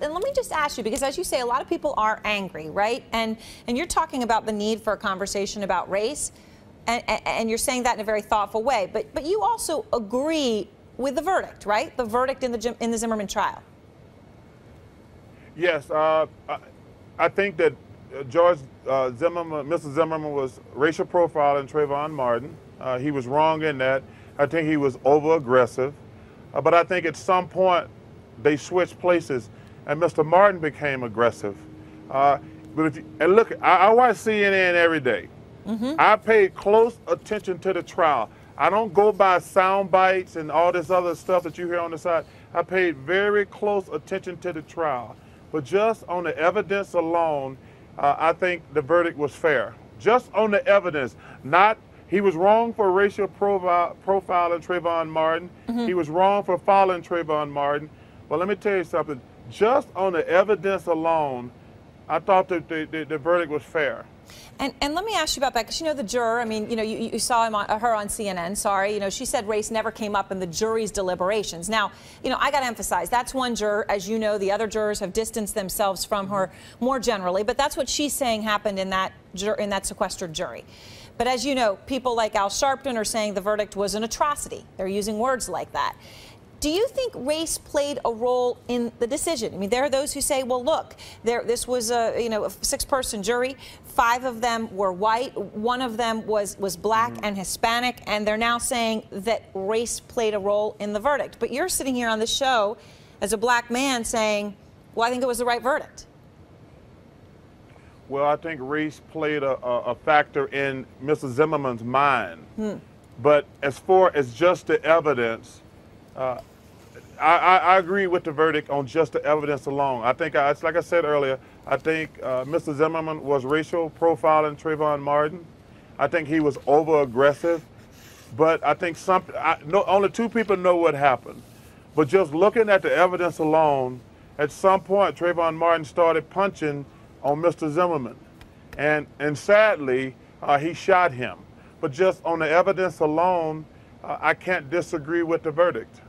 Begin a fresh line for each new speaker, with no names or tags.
And let me just ask you, because as you say, a lot of people are angry, right? And you're talking about the need for a conversation about race, and you're saying that in a very thoughtful way. But you also agree with the verdict, right? The verdict in the Zimmerman trial.
Yes, I think that George Zimmerman, Mr. Zimmerman, was racial profiling Trayvon Martin. He was wrong in that. I think he was over-aggressive. But I think at some point they switched places, and Mr. Martin became aggressive. But and look, I watch CNN every day. I pay close attention to the trial. I don't go by sound bites and all this other stuff that you hear on the side. I paid very close attention to the trial. But just on the evidence alone, I think the verdict was fair. Just on the evidence, not he was wrong for racial profiling Trayvon Martin. He was wrong for following Trayvon Martin. But let me tell you something. Just on the evidence alone, I thought that the verdict was fair.
And let me ask you about that, because, you know, the juror, I mean, you know, you saw her on CNN, sorry, you know, she said race never came up in the jury's deliberations. Now, you know, I got to emphasize, that's one juror. As you know, the other jurors have distanced themselves from her more generally, but that's what she's saying happened in that sequestered jury. But as you know, people like Al Sharpton are saying the verdict was an atrocity. They're using words like that. Do you think race played a role in the decision? I mean, there are those who say, well, look, this was a, you know, a 6-person jury. 5 of them were white. 1 of them was black and Hispanic. And they're now saying that race played a role in the verdict. But you're sitting here on the show as a black man saying, well, I think it was the right verdict.
Well, I think race played a factor in Mr. Zimmerman's mind. But as far as just the evidence, I agree with the verdict on just the evidence alone. I think, it's like I said earlier, I think Mr. Zimmerman was racial profiling Trayvon Martin. I think he was over-aggressive. But I think only 2 people know what happened. But just looking at the evidence alone, at some point Trayvon Martin started punching on Mr. Zimmerman. And sadly, he shot him. But just on the evidence alone, I can't disagree with the verdict.